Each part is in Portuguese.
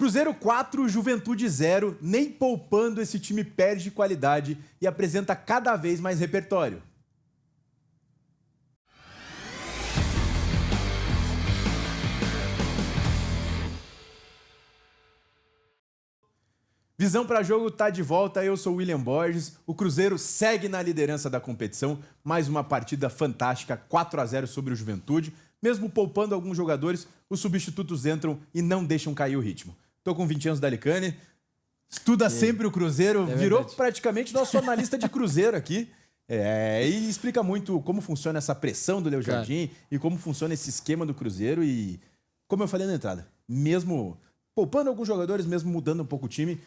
Cruzeiro 4, Juventude 0, nem poupando esse time perde qualidade e apresenta cada vez mais repertório. Visão para jogo tá de volta, eu sou o William Borges. O Cruzeiro segue na liderança da competição, mais uma partida fantástica, 4-0 sobre o Juventude. Mesmo poupando alguns jogadores, os substitutos entram e não deixam cair o ritmo. Tô com 20 anos da Alicane, estuda sempre o Cruzeiro, virou praticamente nosso analista de Cruzeiro aqui. E explica muito como funciona essa pressão do Léo Jardim e como funciona esse esquema do Cruzeiro. E, como eu falei na entrada, mesmo poupando alguns jogadores, mesmo mudando um pouco o time,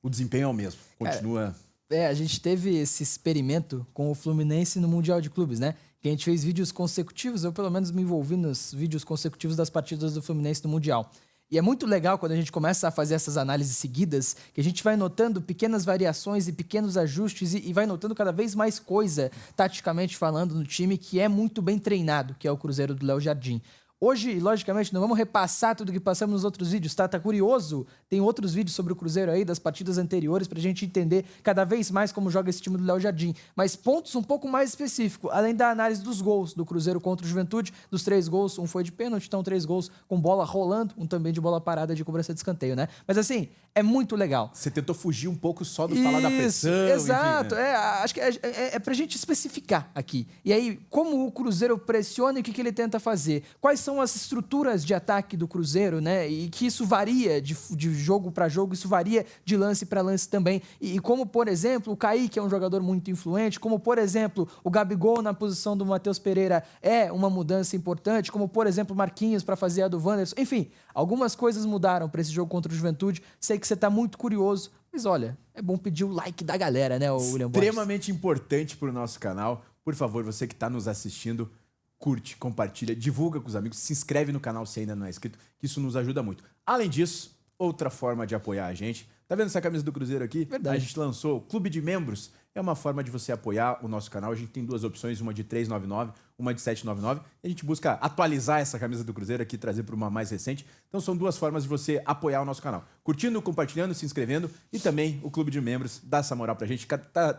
o desempenho é o mesmo, continua... A gente teve esse experimento com o Fluminense no Mundial de Clubes, né? Que a gente fez vídeos consecutivos, eu pelo menos me envolvi nos vídeos consecutivos das partidas do Fluminense no Mundial. E é muito legal quando a gente começa a fazer essas análises seguidas, que a gente vai notando pequenas variações e pequenos ajustes e vai notando cada vez mais coisa, taticamente falando, no time que é muito bem treinado, que é o Cruzeiro do Léo Jardim. Hoje, logicamente, não vamos repassar tudo que passamos nos outros vídeos, tá? Tá curioso? Tem outros vídeos sobre o Cruzeiro aí, das partidas anteriores, pra gente entender cada vez mais como joga esse time do Léo Jardim. Mas pontos um pouco mais específicos, além da análise dos gols do Cruzeiro contra o Juventude, dos 3 gols, um foi de pênalti, então 3 gols com bola rolando, um também de bola parada de cobrança de escanteio, né? Mas assim, é muito legal. Você tentou fugir um pouco só do falar da pressão. Exato, enfim, né? Acho que é pra gente especificar aqui. E aí, como o Cruzeiro pressiona e o que ele tenta fazer? Quais são as estruturas de ataque do Cruzeiro, né? E que isso varia de jogo para jogo, isso varia de lance para lance também. E como, por exemplo, o Kaique é um jogador muito influente, como, por exemplo, o Gabigol na posição do Matheus Pereira é uma mudança importante, como, por exemplo, o Marquinhos para fazer a do Wanderson. Enfim, algumas coisas mudaram para esse jogo contra o Juventude. Sei que você tá muito curioso, mas olha, é bom pedir o like da galera, né, William Borges? Extremamente importante para o nosso canal. Por favor, você que está nos assistindo, curte, compartilha, divulga com os amigos, se inscreve no canal se ainda não é inscrito, que isso nos ajuda muito. Além disso, outra forma de apoiar a gente. Tá vendo essa camisa do Cruzeiro aqui? Verdade. A gente lançou o Clube de Membros. É uma forma de você apoiar o nosso canal. A gente tem 2 opções, uma de R$ 3,99, uma de R$ 7,99. E a gente busca atualizar essa camisa do Cruzeiro aqui, trazer para uma mais recente. Então são 2 formas de você apoiar o nosso canal. Curtindo, compartilhando, se inscrevendo e também o Clube de Membros dá essa moral pra gente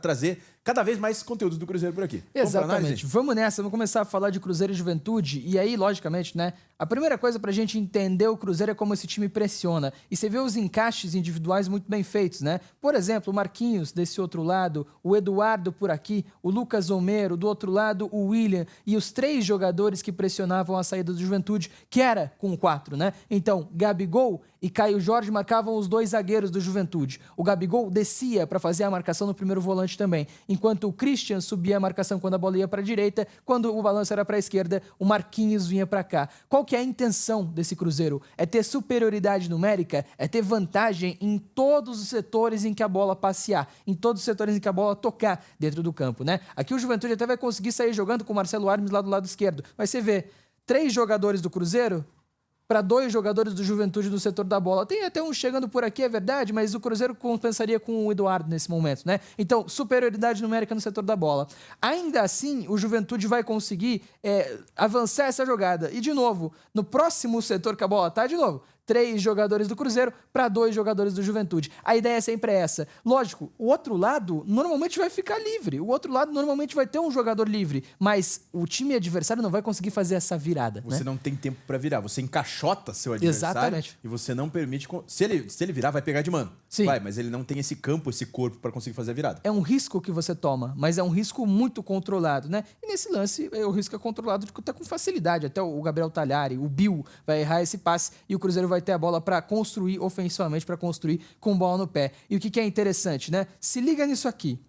trazer cada vez mais conteúdos do Cruzeiro por aqui. Exatamente. Vamos nessa, vamos começar a falar de Cruzeiro e Juventude. E aí, logicamente, né? A primeira coisa pra gente entender o Cruzeiro é como esse time pressiona. E você vê os encaixes individuais muito bem feitos, né? Por exemplo, o Marquinhos desse outro lado, o Eduardo por aqui, o Lucas Homero, do outro lado o William e os 3 jogadores que pressionavam a saída do Juventude, que era com 4, né? Então, Gabigol e Caio Jorge marcavam os 2 zagueiros do Juventude. O Gabigol descia para fazer a marcação no primeiro volante também, enquanto o Christian subia a marcação quando a bola ia para a direita, quando o balanço era para a esquerda, o Marquinhos vinha para cá. Qual que é a intenção desse Cruzeiro? É ter superioridade numérica, é ter vantagem em todos os setores em que a bola passear, em todos os setores em que a bola tocar dentro do campo, né? Aqui o Juventude até vai conseguir sair jogando com o Marcelo Armes lá do lado esquerdo, mas você vê 3 jogadores do Cruzeiro para 2 jogadores do Juventude no setor da bola. Tem até um chegando por aqui, é verdade, mas o Cruzeiro compensaria com o Eduardo nesse momento, né? Então, superioridade numérica no setor da bola. Ainda assim, o Juventude vai conseguir avançar essa jogada. E, de novo, no próximo setor que a bola tá, de novo, 3 jogadores do Cruzeiro para 2 jogadores do Juventude. A ideia é sempre essa. Lógico, o outro lado normalmente vai ficar livre. O outro lado normalmente vai ter um jogador livre. Mas o time adversário não vai conseguir fazer essa virada. Você não tem tempo para virar. Você encaixota seu adversário. Exatamente. E você não permite... Se ele virar, vai pegar de mano. Sim. Vai, mas ele não tem esse campo, esse corpo para conseguir fazer a virada. É um risco que você toma, mas é um risco muito controlado, né? E nesse lance, o risco é controlado até com facilidade. Até o Gabriel Talhari, o Bill, vai errar esse passe e o Cruzeiro vai ter a bola para construir ofensivamente, para construir com bola no pé. E o que é interessante, né? Se liga nisso aqui.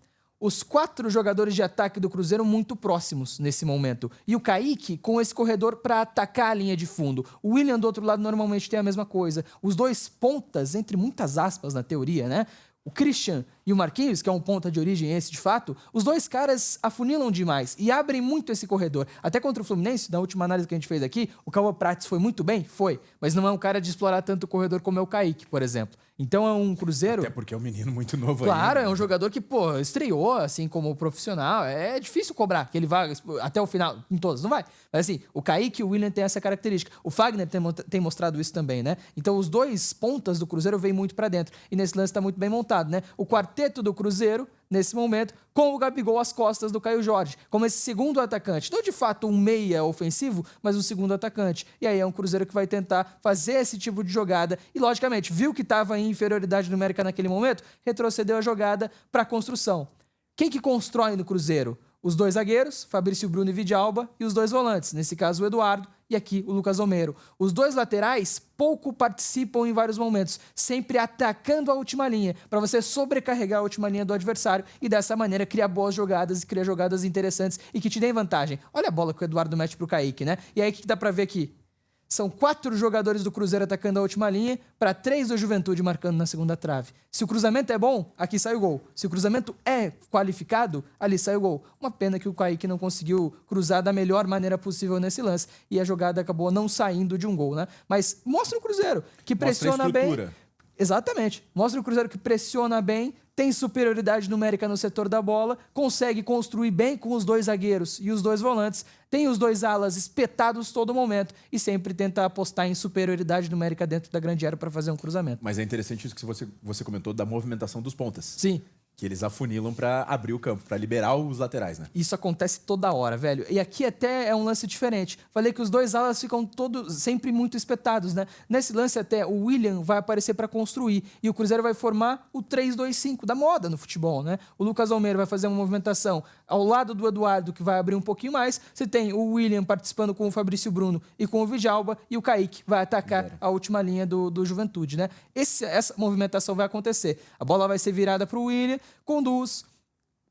Os 4 jogadores de ataque do Cruzeiro muito próximos nesse momento. E o Kaique com esse corredor para atacar a linha de fundo. O William do outro lado normalmente tem a mesma coisa. Os 2 pontas, entre muitas aspas na teoria, né? O Christian e o Marquinhos, que é um ponta de origem esse de fato, os dois caras afunilam demais e abrem muito esse corredor. Até contra o Fluminense, na última análise que a gente fez aqui, o Cauã Prates foi muito bem? Foi. Mas não é um cara de explorar tanto o corredor como é o Kaique, por exemplo. Então é um Cruzeiro... Até porque é um menino muito novo Claro, ainda. é um jogador que, pô, estreou, assim, como profissional. É difícil cobrar que ele vá até o final, em todos, não vai. Mas, assim, o Kaique e o William têm essa característica. O Fagner tem mostrado isso também, né? Então, os dois pontas do Cruzeiro vêm muito pra dentro. E nesse lance tá muito bem montado, né? O quarteto do Cruzeiro, nesse momento, com o Gabigol às costas do Caio Jorge, como esse segundo atacante. Não de fato um meia ofensivo, mas um segundo atacante. E aí é um Cruzeiro que vai tentar fazer esse tipo de jogada e, logicamente, viu que estava em inferioridade numérica naquele momento, retrocedeu a jogada para a construção. Quem que constrói no Cruzeiro? Os dois zagueiros, Fabrício Bruno e Vidalba, e os dois volantes, nesse caso o Eduardo e aqui o Lucas Romero. Os dois laterais pouco participam em vários momentos, sempre atacando a última linha, para você sobrecarregar a última linha do adversário e dessa maneira criar boas jogadas e criar jogadas interessantes e que te deem vantagem. Olha a bola que o Eduardo mete pro Kaique, né? E aí o que dá para ver aqui? São 4 jogadores do Cruzeiro atacando a última linha para 3 do Juventude marcando na segunda trave. Se o cruzamento é bom, aqui sai o gol. Se o cruzamento é qualificado, ali sai o gol. Uma pena que o Kaique não conseguiu cruzar da melhor maneira possível nesse lance e a jogada acabou não saindo de um gol, né? Mas mostra o Cruzeiro que pressiona bem. Exatamente. Mostra o Cruzeiro que pressiona bem, tem superioridade numérica no setor da bola, consegue construir bem com os dois zagueiros e os dois volantes, tem os dois alas espetados todo momento e sempre tenta apostar em superioridade numérica dentro da grande área para fazer um cruzamento. Mas é interessante isso que você comentou da movimentação dos pontas. Sim. Que eles afunilam para abrir o campo, para liberar os laterais, né? Isso acontece toda hora, velho. E aqui até é um lance diferente. Falei que os dois alas ficam todos sempre muito espetados, né? Nesse lance até o William vai aparecer para construir e o Cruzeiro vai formar o 3-2-5 da moda no futebol, né? O Lucas Almeida vai fazer uma movimentação ao lado do Eduardo que vai abrir um pouquinho mais. Você tem o William participando com o Fabrício Bruno e com o Vidalba e o Kaique vai atacar a última linha do Juventude, né? Essa movimentação vai acontecer. A bola vai ser virada para o William, conduz,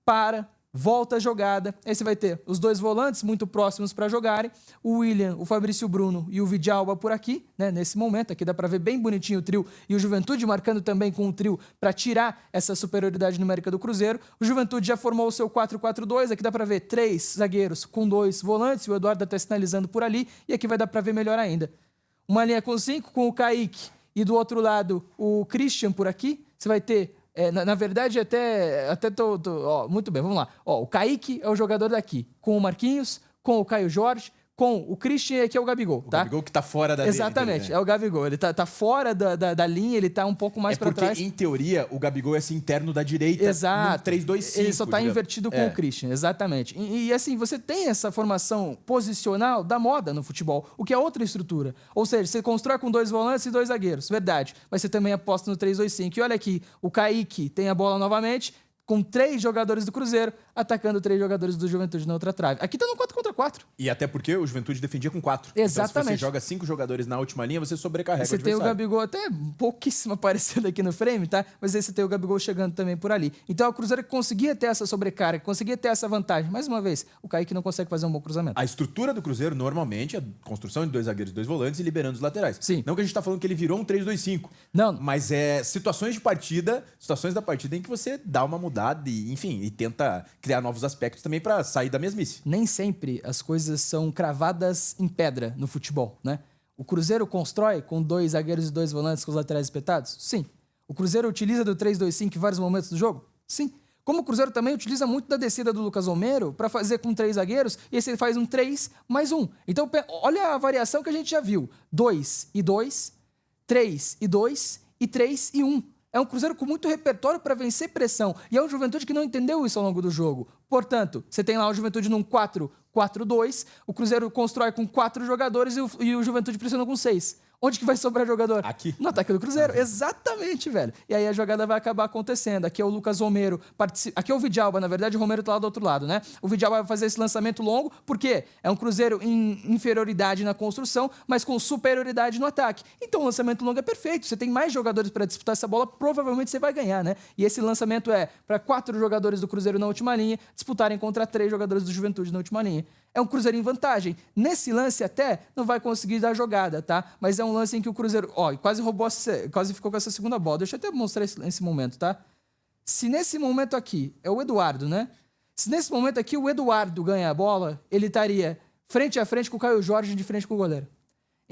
para, volta a jogada. Aí você vai ter os dois volantes muito próximos para jogarem. O William, o Fabrício Bruno e o Vidalba por aqui, né? Nesse momento. Aqui dá para ver bem bonitinho o trio. E o Juventude marcando também com o trio para tirar essa superioridade numérica do Cruzeiro. O Juventude já formou o seu 4-4-2. Aqui dá para ver 3 zagueiros com 2 volantes. O Eduardo está sinalizando por ali. E aqui vai dar para ver melhor ainda. Uma linha com 5, com o Kaique. E do outro lado, o Christian por aqui. Você vai ter... na verdade, ó, muito bem, vamos lá. Ó, o Kaique é o jogador daqui, com o Marquinhos, com o Caio Jorge, com o Christian, aqui é o Gabigol, tá? O Gabigol que tá fora da linha. Exatamente, é o Gabigol. Ele tá fora da linha, ele tá um pouco mais para trás. Porque, em teoria, o Gabigol é esse interno da direita. Exato. No 3-2-5. Ele só tá invertido com o Christian, exatamente. E assim, você tem essa formação posicional da moda no futebol, o que é outra estrutura. Ou seja, você constrói com 2 volantes e 2 zagueiros, verdade. Mas você também aposta no 3-2-5. E olha aqui, o Kaique tem a bola novamente, com 3 jogadores do Cruzeiro, atacando 3 jogadores do Juventude na outra trave. Aqui tá no 4-4. E até porque o Juventude defendia com 4. Exatamente. Então, se você joga 5 jogadores na última linha, você sobrecarrega você o adversário. Tem o Gabigol até pouquíssimo aparecendo aqui no frame, tá? Mas aí você tem o Gabigol chegando também por ali. Então, o Cruzeiro conseguia ter essa sobrecarga, conseguia ter essa vantagem. Mais uma vez, o Kaique não consegue fazer um bom cruzamento. A estrutura do Cruzeiro, normalmente, é a construção de 2 zagueiros e 2 volantes e liberando os laterais. Sim. Não que a gente tá falando que ele virou um 3-2-5. Não. Mas é situações da partida em que você dá uma mudada e, enfim, e tenta criar novos aspectos também para sair da mesmice. Nem sempre as coisas são cravadas em pedra no futebol, né? O Cruzeiro constrói com 2 zagueiros e 2 volantes com os laterais espetados? Sim. O Cruzeiro utiliza do 3-2-5 em vários momentos do jogo? Sim. Como o Cruzeiro também utiliza muito da descida do Lucas Romero para fazer com 3 zagueiros, e esse ele faz um 3 mais 1. Então, olha a variação que a gente já viu. 2 e 2, 3 e 2 e 3 e 1. É um Cruzeiro com muito repertório para vencer pressão. E é um Juventude que não entendeu isso ao longo do jogo. Portanto, você tem lá o Juventude num 4-4-2, o Cruzeiro constrói com 4 jogadores e o Juventude pressiona com 6. Onde que vai sobrar jogador? Aqui. No ataque do Cruzeiro. Exatamente, velho. E aí a jogada vai acabar acontecendo. Aqui é o Lucas Romero. Aqui é o Vidalba, na verdade, o Romero tá lá do outro lado, né? O Vidalba vai fazer esse lançamento longo, porque é um Cruzeiro em inferioridade na construção, mas com superioridade no ataque. Então o lançamento longo é perfeito. Você tem mais jogadores para disputar essa bola, provavelmente você vai ganhar, né? E esse lançamento é para 4 jogadores do Cruzeiro na última linha disputarem contra 3 jogadores do Juventude na última linha. É um Cruzeiro em vantagem. Nesse lance até não vai conseguir dar jogada, tá? Mas é um lance em que o Cruzeiro, quase ficou com essa segunda bola. Deixa eu até mostrar esse momento, tá? Se nesse momento aqui, é o Eduardo, né? Se nesse momento aqui o Eduardo ganha a bola, ele estaria frente a frente com o Caio Jorge, de frente com o goleiro.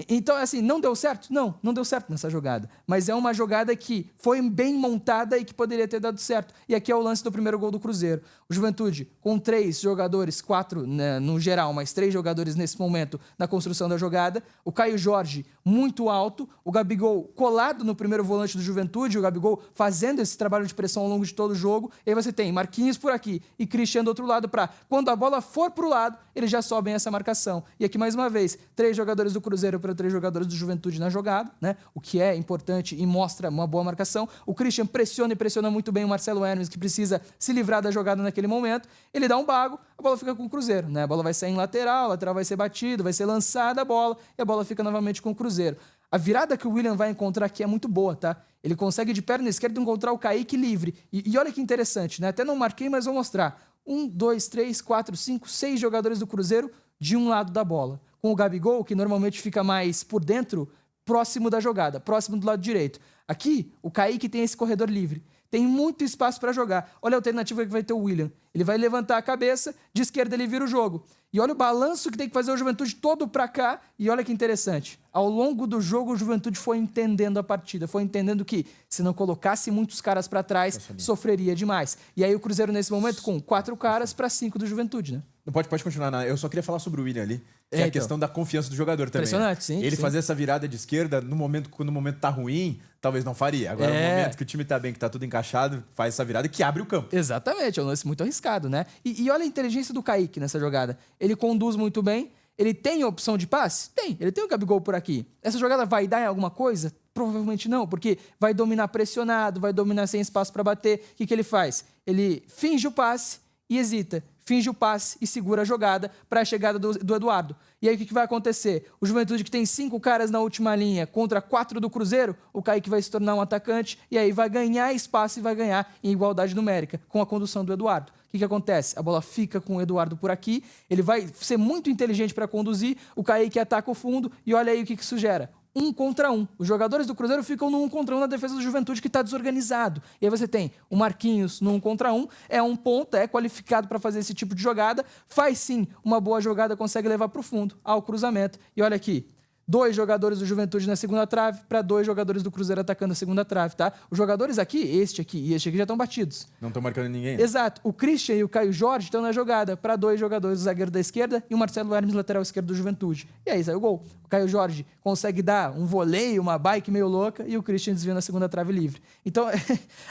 Então, assim, não deu certo? Não deu certo nessa jogada. Mas é uma jogada que foi bem montada e que poderia ter dado certo. E aqui é o lance do primeiro gol do Cruzeiro. O Juventude, com 3 jogadores, 4 né, no geral, mas 3 jogadores nesse momento na construção da jogada. O Caio Jorge muito alto, o Gabigol colado no primeiro volante do Juventude, o Gabigol fazendo esse trabalho de pressão ao longo de todo o jogo. E aí você tem Marquinhos por aqui e Christian do outro lado para, quando a bola for para o lado, eles já sobem essa marcação. E aqui, mais uma vez, 3 jogadores do Cruzeiro para 3 jogadores do Juventude na jogada, né? O que é importante e mostra uma boa marcação. O Christian pressiona e pressiona muito bem o Marcelo Hermes, que precisa se livrar da jogada naquele momento. Ele dá um bago, a bola fica com o Cruzeiro, né? A bola vai sair em lateral, a lateral vai ser batido, vai ser lançada a bola e a bola fica novamente com o Cruzeiro. A virada que o William vai encontrar aqui é muito boa, tá? Ele consegue de perna esquerda encontrar o Kaique livre. E olha que interessante, né? Até não marquei, mas vou mostrar. 1, 2, 3, 4, 5, 6 jogadores do Cruzeiro de um lado da bola. Com o Gabigol, que normalmente fica mais por dentro, próximo da jogada, próximo do lado direito. Aqui, o Kaique tem esse corredor livre. Tem muito espaço para jogar. Olha a alternativa que vai ter o William. Ele vai levantar a cabeça, de esquerda ele vira o jogo. E olha o balanço que tem que fazer o Juventude todo para cá. E olha que interessante. Ao longo do jogo, o Juventude foi entendendo a partida. Foi entendendo que, se não colocasse muitos caras para trás, sofreria demais. E aí o Cruzeiro, nesse momento, com 4 caras para 5 do Juventude, né? Não pode continuar, não. Eu só queria falar sobre o William ali, que é a então. questão da confiança do jogador também. Impressionante, sim. Ele sim. fazer essa virada de esquerda no momento, quando o momento tá ruim, talvez não faria. Agora, no momento que o time tá bem, que tá tudo encaixado, faz essa virada que abre o campo. Exatamente, é um lance muito arriscado, né? E olha a inteligência do Kaique nessa jogada. Ele conduz muito bem, ele tem opção de passe? Tem, ele tem o Gabigol por aqui. Essa jogada vai dar em alguma coisa? Provavelmente não, porque vai dominar pressionado, vai dominar sem espaço para bater. O que ele faz? Ele finge o passe e hesita. Finge o passe e segura a jogada para a chegada do Eduardo. E aí o que vai acontecer? O Juventude, que tem 5 caras na última linha contra 4 do Cruzeiro, o Kaique vai se tornar um atacante e aí vai ganhar espaço e vai ganhar em igualdade numérica com a condução do Eduardo. O que acontece? A bola fica com o Eduardo por aqui, ele vai ser muito inteligente para conduzir, o Kaique ataca o fundo e olha aí o que isso gera. 1 contra 1. Os jogadores do Cruzeiro ficam no 1 contra 1 na defesa do Juventude, que está desorganizado. E aí você tem o Marquinhos no 1 contra 1, é um ponta, é qualificado para fazer esse tipo de jogada, faz sim uma boa jogada, consegue levar para o fundo, ao cruzamento. E olha aqui, 2 jogadores do Juventude na segunda trave para 2 jogadores do Cruzeiro atacando a segunda trave, tá? Os jogadores aqui, este aqui e este aqui já estão batidos. Não estão marcando ninguém. Exato. O Christian e o Caio Jorge estão na jogada para 2 jogadores, o zagueiro da esquerda e o Marcelo Hermes, lateral esquerdo do Juventude. E aí sai o gol. O Caio Jorge consegue dar um voleio, uma bike meio louca e o Christian desvia na segunda trave livre. Então,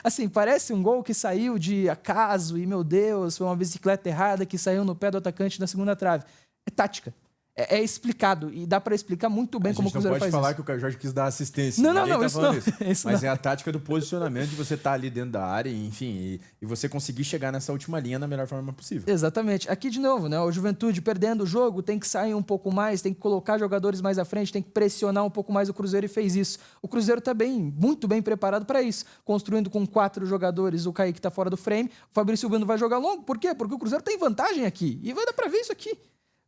assim, parece um gol que saiu de acaso e, meu Deus, foi uma bicicleta errada que saiu no pé do atacante na segunda trave. É tática. É explicado e dá para explicar muito bem como o Cruzeiro faz isso. A gente não pode falar que o Caio Jorge quis dar assistência. Não, isso não. Isso mas não. é a tática do posicionamento de você estar ali dentro da área, enfim, e você conseguir chegar nessa última linha da melhor forma possível. Exatamente. Aqui de novo, né? O Juventude perdendo o jogo tem que sair um pouco mais, tem que colocar jogadores mais à frente, tem que pressionar um pouco mais o Cruzeiro e fez isso. O Cruzeiro está muito bem preparado para isso, construindo com 4 jogadores, o Kaique está fora do frame, o Fabrício Bruno vai jogar longo. Por quê? Porque o Cruzeiro tem vantagem aqui e vai dar para ver isso aqui.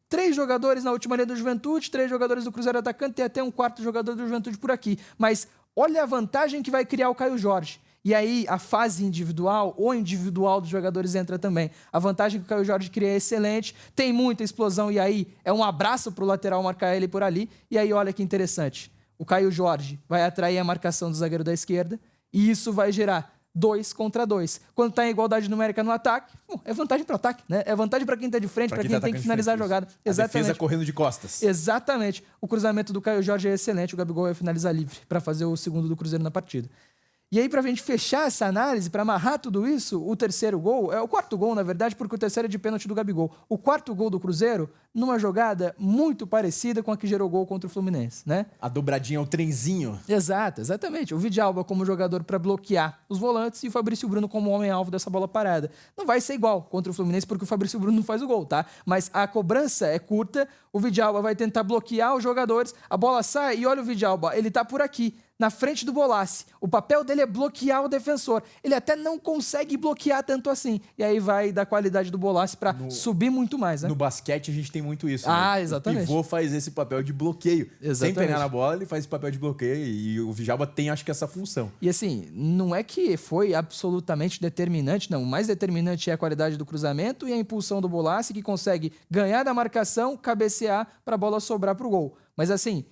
3 jogadores na última linha do Juventude, 3 jogadores do Cruzeiro atacante, tem até um 4º jogador do Juventude por aqui. Mas olha a vantagem que vai criar o Caio Jorge. E aí a fase individual ou individual dos jogadores entra também. A vantagem que o Caio Jorge cria é excelente, tem muita explosão e aí é um abraço para o lateral marcar ele por ali. E aí olha que interessante, o Caio Jorge vai atrair a marcação do zagueiro da esquerda e isso vai gerar 2 contra 2. Quando está em igualdade numérica no ataque, é vantagem para o ataque, né? É vantagem para quem está de frente, para quem tem que finalizar a jogada. Exatamente. A defesa correndo de costas. Exatamente. O cruzamento do Caio Jorge é excelente, o Gabigol vai finalizar livre para fazer o segundo do Cruzeiro na partida. E aí, para a gente fechar essa análise, para amarrar tudo isso, o terceiro gol, é o 4º gol, na verdade, porque o terceiro é de pênalti do Gabigol. O 4º gol do Cruzeiro, numa jogada muito parecida com a que gerou gol contra o Fluminense, né? A dobradinha, o trenzinho. Exato, exatamente. O Vidalba como jogador para bloquear os volantes e o Fabrício Bruno como homem-alvo dessa bola parada. Não vai ser igual contra o Fluminense, porque o Fabrício Bruno não faz o gol, tá? Mas a cobrança é curta, o Vidalba vai tentar bloquear os jogadores, a bola sai e olha o Vidalba, ele tá por aqui. na frente do Bolassi. O papel dele é bloquear o defensor. Ele até não consegue bloquear tanto assim. E aí vai da qualidade do Bolassi para subir muito mais, né? No basquete a gente tem muito isso. Ah, né? exatamente. O pivô faz esse papel de bloqueio. Exatamente. Sem pegar na bola, ele faz esse papel de bloqueio. E o Djalma tem, acho que, essa função. E assim, não é que foi absolutamente determinante, não. O mais determinante é a qualidade do cruzamento e a impulsão do Bolassi, que consegue ganhar da marcação, cabecear para a bola sobrar para o gol. Mas assim,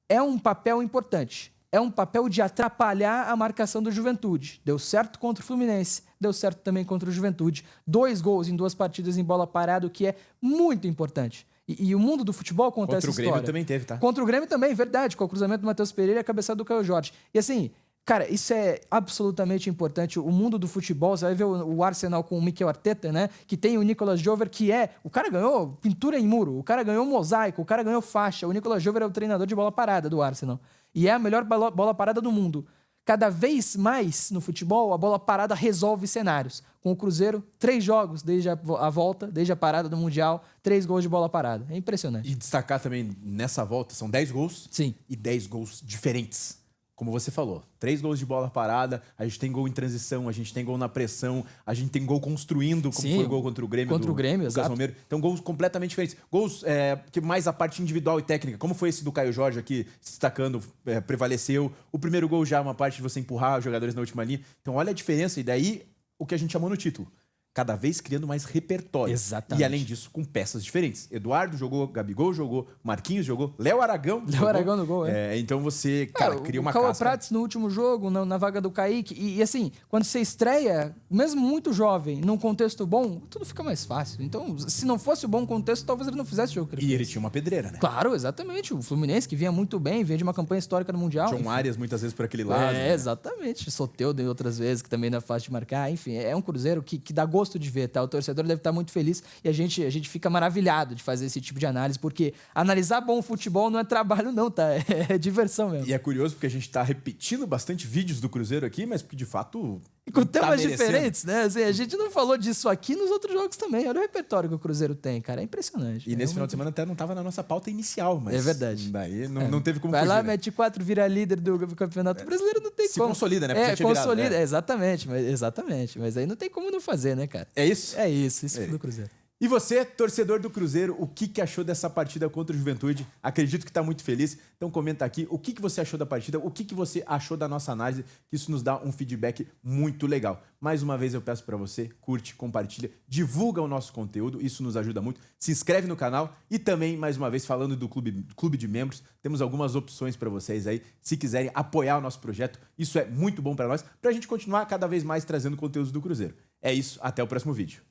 é um papel importante. É um papel de atrapalhar a marcação do Juventude. Deu certo contra o Fluminense, deu certo também contra o Juventude. 2 gols em 2 partidas em bola parada, o que é muito importante. E o mundo do futebol conta essa história. Contra o Grêmio também teve, tá? Contra o Grêmio também, verdade, com o cruzamento do Matheus Pereira e a cabeçada do Caio Jorge. E assim, cara, isso é absolutamente importante. O mundo do futebol, você vai ver o Arsenal com o Mikel Arteta, né? Que tem o Nicolas Jover, que é... O cara ganhou pintura em muro, o cara ganhou mosaico, o cara ganhou faixa. O Nicolas Jover é o treinador de bola parada do Arsenal. E é a melhor bola parada do mundo. Cada vez mais no futebol, a bola parada resolve cenários. Com o Cruzeiro, 3 jogos desde a volta, desde a parada do Mundial, 3 gols de bola parada. É impressionante. E destacar também nessa volta, são 10 gols. Sim. E 10 gols diferentes. Como você falou, 3 gols de bola parada, a gente tem gol em transição, a gente tem gol na pressão, a gente tem gol construindo, como foi o gol contra o Grêmio. Contra o Grêmio, Lucas exato. Romero. Então, gols completamente diferentes. Gols que mais a parte individual e técnica, como foi esse do Caio Jorge aqui, se destacando, prevaleceu. O primeiro gol já é uma parte de você empurrar os jogadores na última linha. Então, olha a diferença. E daí, o que a gente chamou no título. Cada vez criando mais repertório. Exatamente. E além disso, com peças diferentes. Eduardo jogou, Gabigol jogou, Marquinhos jogou, Léo Aragão jogou. Léo Aragão no gol, é. Então você, cara, cria uma casca. O Cauã casca. Prats no último jogo, na vaga do Kaique. E assim, quando você estreia, mesmo muito jovem, num contexto bom, tudo fica mais fácil. Então, se não fosse o bom contexto, talvez ele não fizesse o jogo que ele E fez. ele tinha uma pedreira, né? Claro, exatamente. O Fluminense, que vinha muito bem, vinha de uma campanha histórica no Mundial. John Arias muitas vezes por aquele lado. É, exatamente. Soteldo outras vezes, que também não é fácil de marcar. Enfim, é um Cruzeiro que dá gosto de ver, tá? O torcedor deve estar muito feliz e a gente fica maravilhado de fazer esse tipo de análise, porque analisar bom futebol não é trabalho não, tá? É diversão mesmo. E é curioso porque a gente tá repetindo bastante vídeos do Cruzeiro aqui, mas porque de fato... E com tá temas merecendo. diferentes, né? Assim, a gente não falou disso aqui nos outros jogos também. Olha o repertório que o Cruzeiro tem, cara. É impressionante. E nesse final de semana até não tava na nossa pauta inicial, mas... É verdade. Daí não teve como Vai fugir, lá, né? mete 4, vira líder do Campeonato Brasileiro, não tem Se como. consolida, né? Porque É, já tinha virado, consolida, né? exatamente. Mas aí não tem como não fazer, né, cara? É isso? É isso do Cruzeiro. E você, torcedor do Cruzeiro, o que achou dessa partida contra o Juventude? Acredito que está muito feliz. Então comenta aqui o que você achou da partida, o que você achou da nossa análise, que isso nos dá um feedback muito legal. Mais uma vez eu peço para você, curte, compartilha, divulga o nosso conteúdo, isso nos ajuda muito. Se inscreve no canal e também, mais uma vez, falando do clube de membros, temos algumas opções para vocês aí, se quiserem apoiar o nosso projeto. Isso é muito bom para nós, para a gente continuar cada vez mais trazendo conteúdos do Cruzeiro. É isso, até o próximo vídeo.